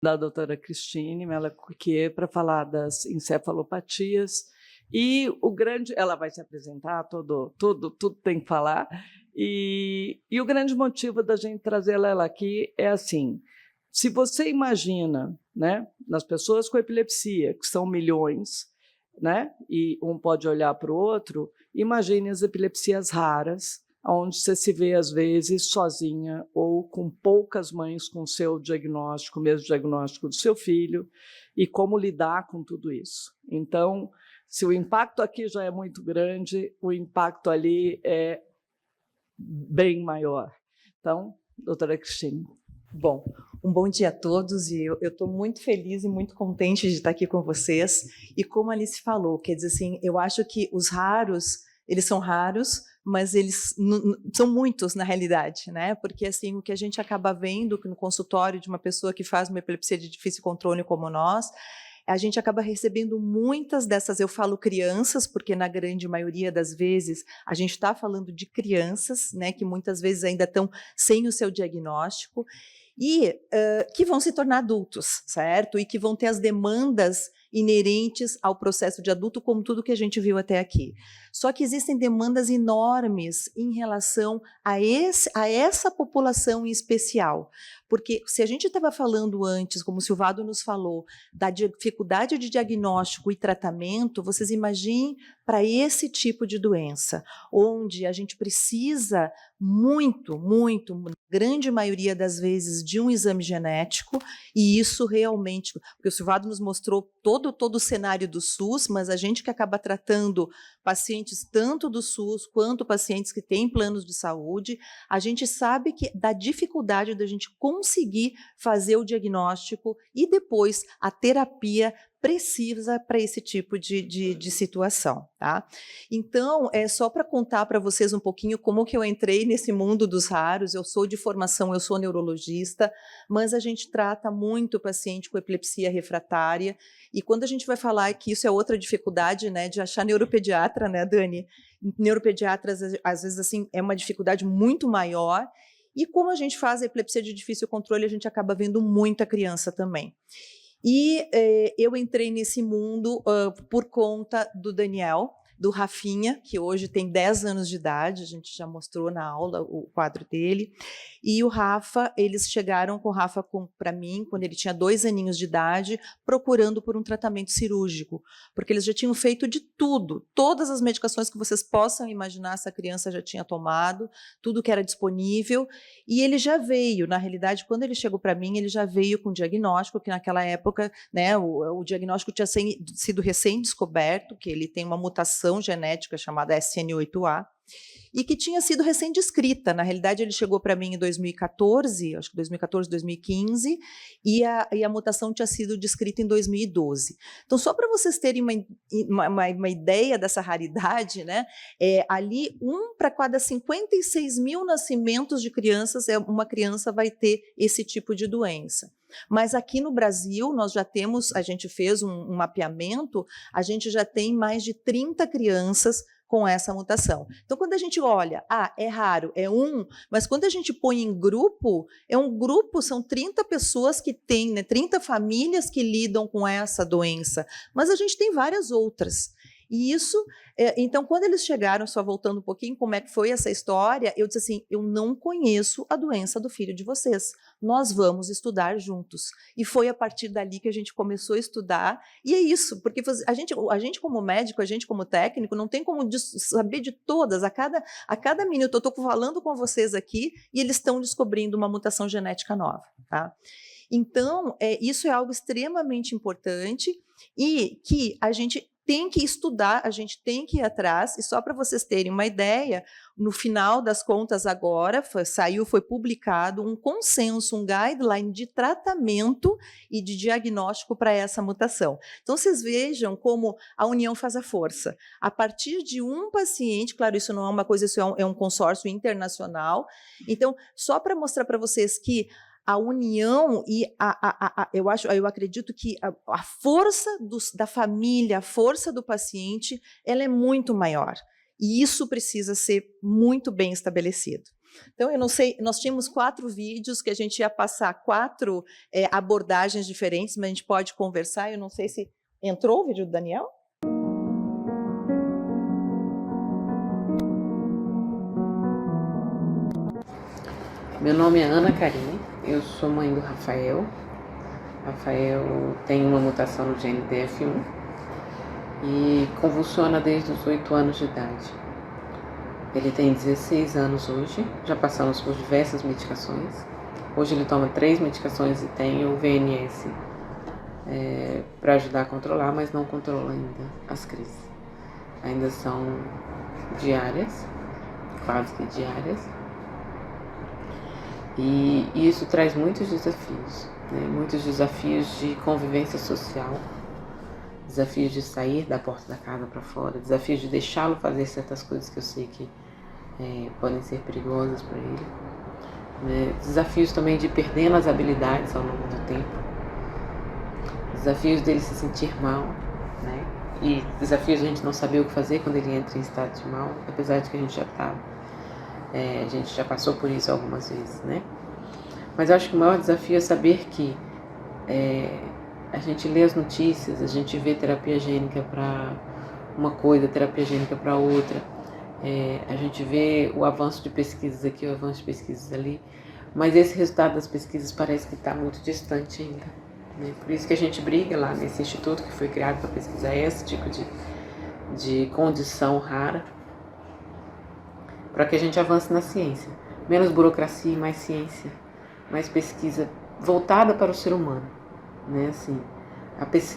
Da doutora Cristine Melacouquier para falar das encefalopatias. E o grande, ela vai se apresentar, tudo tem que falar. E o grande motivo da gente trazer ela aqui é assim: se você imagina, né, nas pessoas com epilepsia, que são milhões, né, e um pode olhar para o outro, imagine as epilepsias raras, onde você se vê, às vezes, sozinha ou com poucas mães com o seu diagnóstico, mesmo diagnóstico do seu filho, e como lidar com tudo isso. Então, se o impacto aqui já é muito grande, o impacto ali é bem maior. Então, doutora Cristine. Bom, um bom dia a todos, e eu estou muito feliz e muito contente de estar aqui com vocês. E como a Alice falou, quer dizer assim, eu acho que os raros, eles são raros, mas eles são muitos na realidade, né? Porque assim, o que a gente acaba vendo no consultório de uma pessoa que faz uma epilepsia de difícil controle como nós, a gente acaba recebendo muitas dessas, eu falo crianças, porque na grande maioria das vezes a gente está falando de crianças, né, que muitas vezes ainda estão sem o seu diagnóstico, e que vão se tornar adultos, certo? E que vão ter as demandas inerentes ao processo de adulto, como tudo que a gente viu até aqui. Só que existem demandas enormes em relação a essa população em especial. Porque se a gente estava falando antes, como o Silvado nos falou, da dificuldade de diagnóstico e tratamento, vocês imaginem para esse tipo de doença, onde a gente precisa muito, grande maioria das vezes, de um exame genético, e isso realmente, porque o Silvado nos mostrou todo o cenário do SUS, mas a gente que acaba tratando pacientes tanto do SUS quanto pacientes que têm planos de saúde, a gente sabe que da dificuldade da gente conseguir fazer o diagnóstico e depois a terapia precisa para esse tipo de situação, tá? Então, é só para contar para vocês um pouquinho como que eu entrei nesse mundo dos raros. Eu sou de formação, eu sou neurologista, mas a gente trata muito paciente com epilepsia refratária, e quando a gente vai falar que isso é outra dificuldade, né, de achar neuropediatra, né, Dani? Neuropediatras, às vezes, assim, é uma dificuldade muito maior, e como a gente faz a epilepsia de difícil controle, a gente acaba vendo muita criança também. E eu entrei nesse mundo por conta do Daniel, do Rafinha, que hoje tem 10 anos de idade, a gente já mostrou na aula o quadro dele, e o Rafa, eles chegaram com o Rafa para mim, quando ele tinha 2 aninhos de idade, procurando por um tratamento cirúrgico, porque eles já tinham feito de tudo, todas as medicações que vocês possam imaginar, essa criança já tinha tomado, tudo que era disponível, e ele já veio, na realidade, quando ele chegou para mim, ele já veio com diagnóstico, que naquela época, né, o diagnóstico tinha sido recém-descoberto, que ele tem uma mutação genética chamada SN8A, e que tinha sido recém-descrita. Na realidade, ele chegou para mim em 2014, acho que 2014, 2015, e a mutação tinha sido descrita em 2012. Então, só para vocês terem uma ideia dessa raridade, né, ali, 1 para cada 56 mil nascimentos de crianças, uma criança vai ter esse tipo de doença. Mas aqui no Brasil, nós já temos, a gente fez um mapeamento, a gente já tem mais de 30 crianças com essa mutação. Então, quando a gente olha, é raro, é mas quando a gente põe em grupo, é um grupo, são 30 pessoas que têm, né, 30 famílias que lidam com essa doença, mas a gente tem várias outras. E isso, então, quando eles chegaram, só voltando um pouquinho, como é que foi essa história, eu disse assim, eu não conheço a doença do filho de vocês, nós vamos estudar juntos. E foi a partir dali que a gente começou a estudar, e é isso, porque a gente como médico, a gente como técnico, não tem como saber de todas, a cada minuto eu estou falando com vocês aqui, e eles estão descobrindo uma mutação genética nova, tá? Então, isso é algo extremamente importante, e que a gente tem que estudar, a gente tem que ir atrás, e só para vocês terem uma ideia, no final das contas agora, foi publicado um consenso, um guideline de tratamento e de diagnóstico para essa mutação. Então, vocês vejam como a união faz a força. A partir de um paciente, claro, isso não é uma coisa, isso é um consórcio internacional, então, só para mostrar para vocês que a união e eu acredito que a força da família, a força do paciente, ela é muito maior. E isso precisa ser muito bem estabelecido. Então, eu não sei, nós tínhamos 4 vídeos que a gente ia passar 4 abordagens diferentes, mas a gente pode conversar. Eu não sei se entrou o vídeo do Daniel. Meu nome é Ana Karine, eu sou mãe do Rafael. Rafael tem uma mutação no gene DF1 e convulsiona desde os 8 anos de idade. Ele tem 16 anos hoje, já passamos por diversas medicações. Hoje ele toma 3 medicações e tem o VNS para ajudar a controlar, mas não controla ainda as crises. Ainda são diárias, quase que diárias. E isso traz muitos desafios, né? Muitos desafios de convivência social, desafios de sair da porta da casa para fora, desafios de deixá-lo fazer certas coisas que eu sei que podem ser perigosas para ele, né? Desafios também de perdendo as habilidades ao longo do tempo, desafios dele se sentir mal, né? E desafios de a gente não saber o que fazer quando ele entra em estado de mal, apesar de que a gente já passou por isso algumas vezes, né? Mas eu acho que o maior desafio é saber que a gente lê as notícias, a gente vê terapia gênica para uma coisa, terapia gênica para outra, a gente vê o avanço de pesquisas aqui, o avanço de pesquisas ali, mas esse resultado das pesquisas parece que está muito distante ainda, né? Por isso que a gente briga lá nesse instituto que foi criado para pesquisar esse tipo de condição rara, para que a gente avance na ciência. Menos burocracia e mais ciência, mais pesquisa voltada para o ser humano, né? Assim,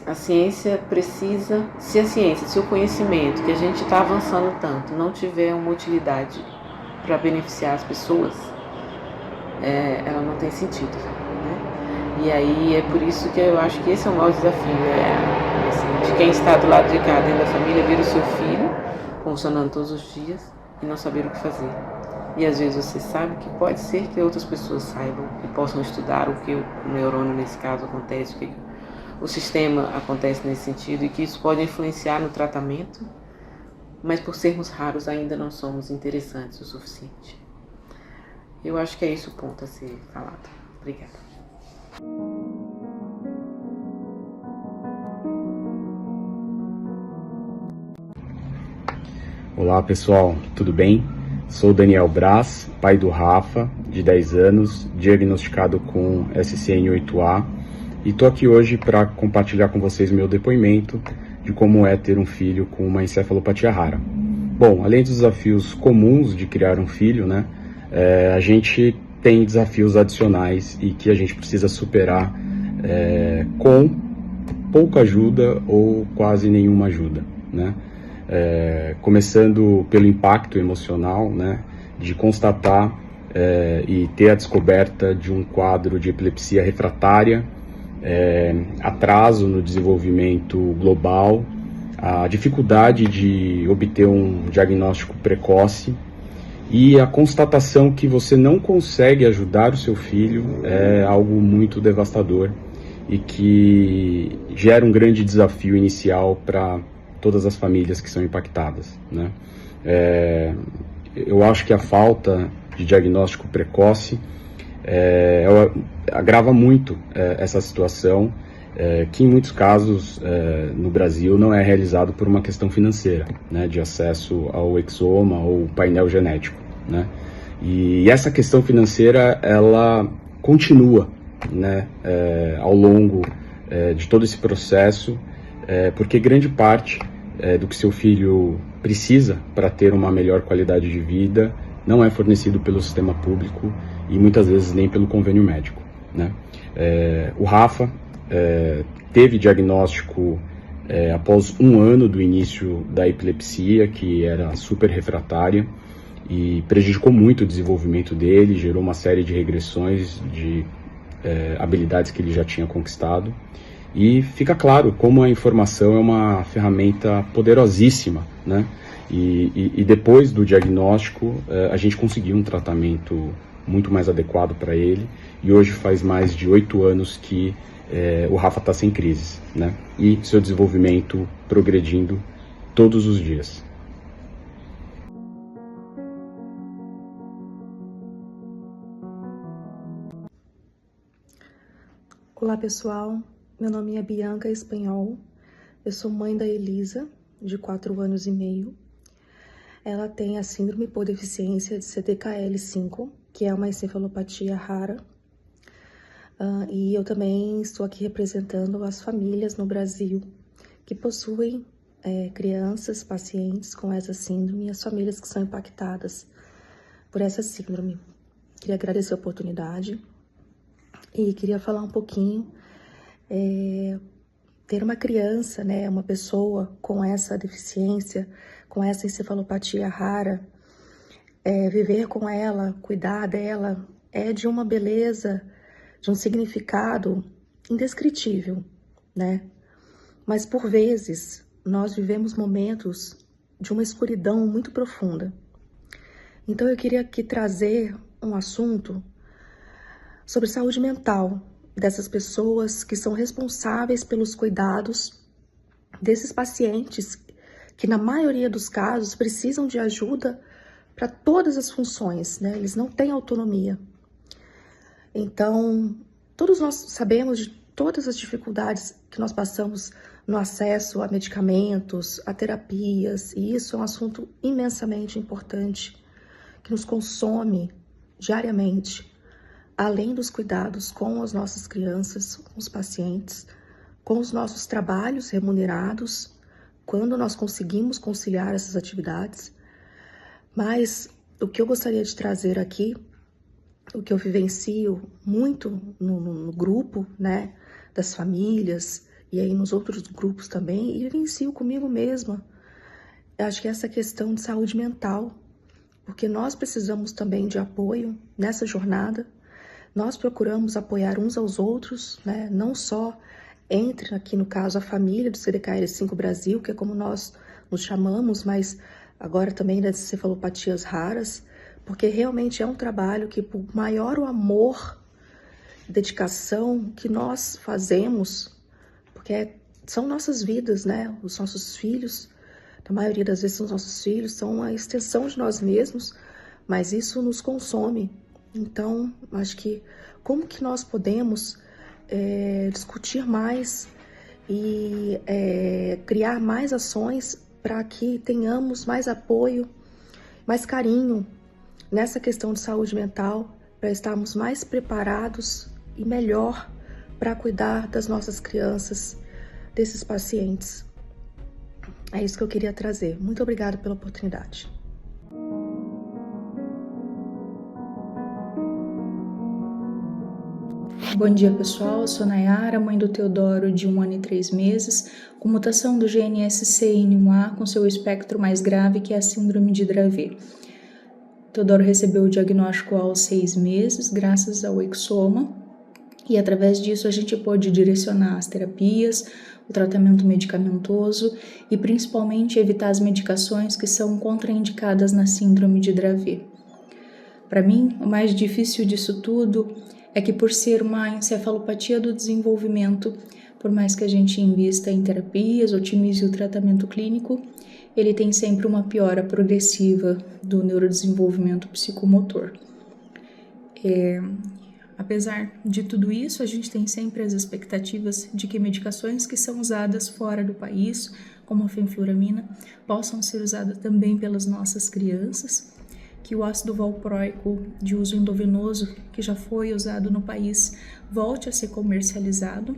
a ciência precisa, se o conhecimento que a gente está avançando tanto não tiver uma utilidade para beneficiar as pessoas, ela não tem sentido, né? E aí é por isso que eu acho que esse é o maior desafio, assim, de quem está do lado de cá, dentro da família, ver o seu filho funcionando todos os dias e não saber o que fazer. E às vezes você sabe que pode ser que outras pessoas saibam e possam estudar o que o neurônio nesse caso acontece, o que o sistema acontece nesse sentido e que isso pode influenciar no tratamento, mas por sermos raros ainda não somos interessantes o suficiente. Eu acho que é isso o ponto a ser falado. Obrigada. Olá pessoal, tudo bem? Sou Daniel Braz, pai do Rafa, de 10 anos, diagnosticado com SCN8A, e estou aqui hoje para compartilhar com vocês meu depoimento de como é ter um filho com uma encefalopatia rara. Bom, além dos desafios comuns de criar um filho, né, a gente tem desafios adicionais e que a gente precisa superar com pouca ajuda ou quase nenhuma ajuda, né? Começando pelo impacto emocional, né, de constatar e ter a descoberta de um quadro de epilepsia refratária, atraso no desenvolvimento global, a dificuldade de obter um diagnóstico precoce e a constatação que você não consegue ajudar o seu filho é algo muito devastador e que gera um grande desafio inicial para todas as famílias que são impactadas, né? Eu acho que a falta de diagnóstico precoce agrava muito essa situação, que em muitos casos no Brasil não é realizado por uma questão financeira, né, de acesso ao exoma ou painel genético, né? E essa questão financeira ela continua, né, ao longo de todo esse processo, porque grande parte do que seu filho precisa para ter uma melhor qualidade de vida não é fornecido pelo sistema público e muitas vezes nem pelo convênio médico, né? O Rafa teve diagnóstico após 1 ano do início da epilepsia, que era super refratária, e prejudicou muito o desenvolvimento dele, gerou uma série de regressões de habilidades que ele já tinha conquistado. E fica claro como a informação é uma ferramenta poderosíssima, né? E depois do diagnóstico, a gente conseguiu um tratamento muito mais adequado para ele, e hoje faz mais de 8 anos que o Rafa está sem crises, né? E seu desenvolvimento progredindo todos os dias. Olá pessoal, meu nome é Bianca Espanhol, eu sou mãe da Elisa, de 4 anos e meio. Ela tem a síndrome por deficiência de CTKL5, que é uma encefalopatia rara. E eu também estou aqui representando as famílias no Brasil que possuem crianças, pacientes com essa síndrome e as famílias que são impactadas por essa síndrome. Queria agradecer a oportunidade e queria falar um pouquinho. Ter uma criança, né, uma pessoa com essa deficiência, com essa encefalopatia rara, viver com ela, cuidar dela, é de uma beleza, de um significado indescritível, né? Mas por vezes nós vivemos momentos de uma escuridão muito profunda. Então eu queria aqui trazer um assunto sobre saúde mental dessas pessoas que são responsáveis pelos cuidados desses pacientes que na maioria dos casos precisam de ajuda para todas as funções, né? Eles não têm autonomia. Então, todos nós sabemos de todas as dificuldades que nós passamos no acesso a medicamentos, a terapias, e isso é um assunto imensamente importante, que nos consome diariamente, além dos cuidados com as nossas crianças, com os pacientes, com os nossos trabalhos remunerados, quando nós conseguimos conciliar essas atividades. Mas o que eu gostaria de trazer aqui, o que eu vivencio muito no grupo, né, das famílias, e aí nos outros grupos também, e vivencio comigo mesma, eu acho que é essa questão de saúde mental, porque nós precisamos também de apoio nessa jornada. Nós procuramos apoiar uns aos outros, né, não só entre, aqui no caso, a família do CTKL5 Brasil, que é como nós nos chamamos, mas agora também das encefalopatias raras, porque realmente é um trabalho que, por maior o amor, dedicação que nós fazemos, porque são nossas vidas, né? Os nossos filhos, a maioria das vezes são os nossos filhos, são uma extensão de nós mesmos, mas isso nos consome. Então, acho que como que nós podemos discutir mais e criar mais ações para que tenhamos mais apoio, mais carinho nessa questão de saúde mental, para estarmos mais preparados e melhor para cuidar das nossas crianças, desses pacientes. É isso que eu queria trazer. Muito obrigada pela oportunidade. Bom dia pessoal, eu sou Nayara, mãe do Teodoro de 1 ano e 3 meses, com mutação do GNSC-N1A com seu espectro mais grave, que é a síndrome de Dravet. Teodoro recebeu o diagnóstico aos 6 meses, graças ao exoma, e através disso a gente pôde direcionar as terapias, o tratamento medicamentoso e principalmente evitar as medicações que são contraindicadas na síndrome de Dravet. Para mim, o mais difícil disso tudo é que, por ser uma encefalopatia do desenvolvimento, por mais que a gente invista em terapias, otimize o tratamento clínico, ele tem sempre uma piora progressiva do neurodesenvolvimento psicomotor. Apesar de tudo isso, a gente tem sempre as expectativas de que medicações que são usadas fora do país, como a fenfluramina, possam ser usadas também pelas nossas crianças, que o ácido valproico de uso endovenoso, que já foi usado no país, volte a ser comercializado,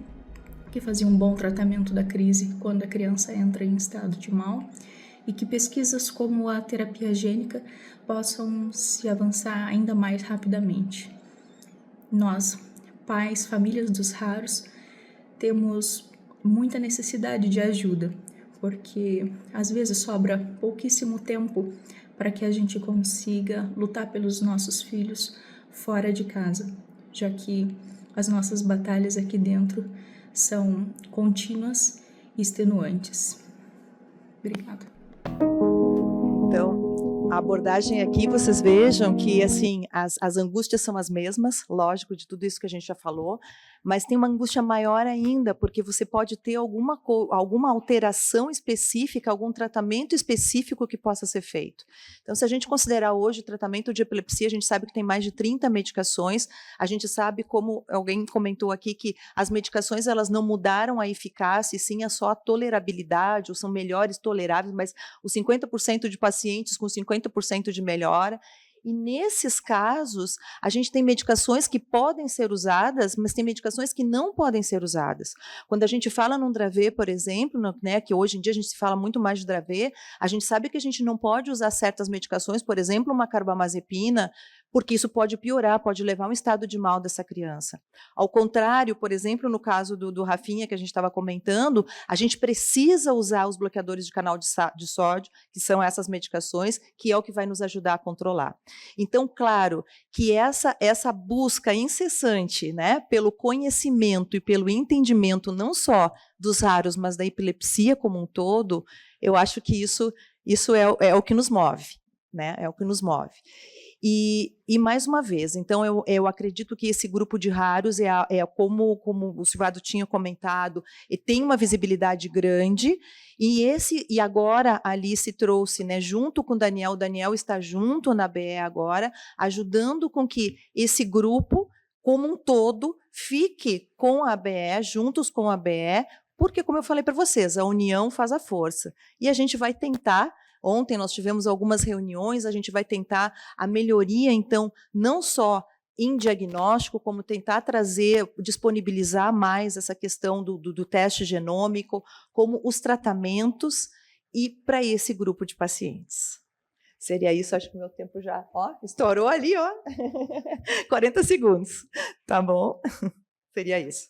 que fazia um bom tratamento da crise quando a criança entra em estado de mal, e que pesquisas como a terapia gênica possam se avançar ainda mais rapidamente. Nós, pais, famílias dos raros, temos muita necessidade de ajuda, porque às vezes sobra pouquíssimo tempo para que a gente consiga lutar pelos nossos filhos fora de casa, já que as nossas batalhas aqui dentro são contínuas e extenuantes. Obrigada. Então, a abordagem aqui, vocês vejam que assim as angústias são as mesmas, lógico, de tudo isso que a gente já falou, mas tem uma angústia maior ainda, porque você pode ter alguma alteração específica, algum tratamento específico que possa ser feito. Então, se a gente considerar hoje o tratamento de epilepsia, a gente sabe que tem mais de 30 medicações, a gente sabe, como alguém comentou aqui, que as medicações elas não mudaram a eficácia, e sim só a tolerabilidade, ou são melhores toleráveis, mas os 50% de pacientes com 50% de melhora. E nesses casos, a gente tem medicações que podem ser usadas, mas tem medicações que não podem ser usadas. Quando a gente fala num Dravet, por exemplo, né, que hoje em dia a gente se fala muito mais de Dravet, a gente sabe que a gente não pode usar certas medicações, por exemplo, uma carbamazepina, porque isso pode piorar, pode levar a um estado de mal dessa criança. Ao contrário, por exemplo, no caso do Rafinha, que a gente estava comentando, a gente precisa usar os bloqueadores de canal de sódio, que são essas medicações, que é o que vai nos ajudar a controlar. Então, claro que essa busca incessante, né, pelo conhecimento e pelo entendimento não só dos raros, mas da epilepsia como um todo, eu acho que isso é o que nos move, né? É o que nos move. E mais uma vez, então eu acredito que esse grupo de raros como o Silvado tinha comentado, tem uma visibilidade grande, e agora a Alice trouxe, né, junto com o Daniel está junto na ABE agora, ajudando com que esse grupo, como um todo, fique com a ABE, juntos com a ABE, porque, como eu falei para vocês, a união faz a força. E a gente vai tentar. Ontem nós tivemos algumas reuniões, a gente vai tentar a melhoria, então, não só em diagnóstico, como tentar disponibilizar mais essa questão do teste genômico, como os tratamentos e para esse grupo de pacientes. Seria isso, acho que o meu tempo já estourou ali, 40 segundos, tá bom? Seria isso.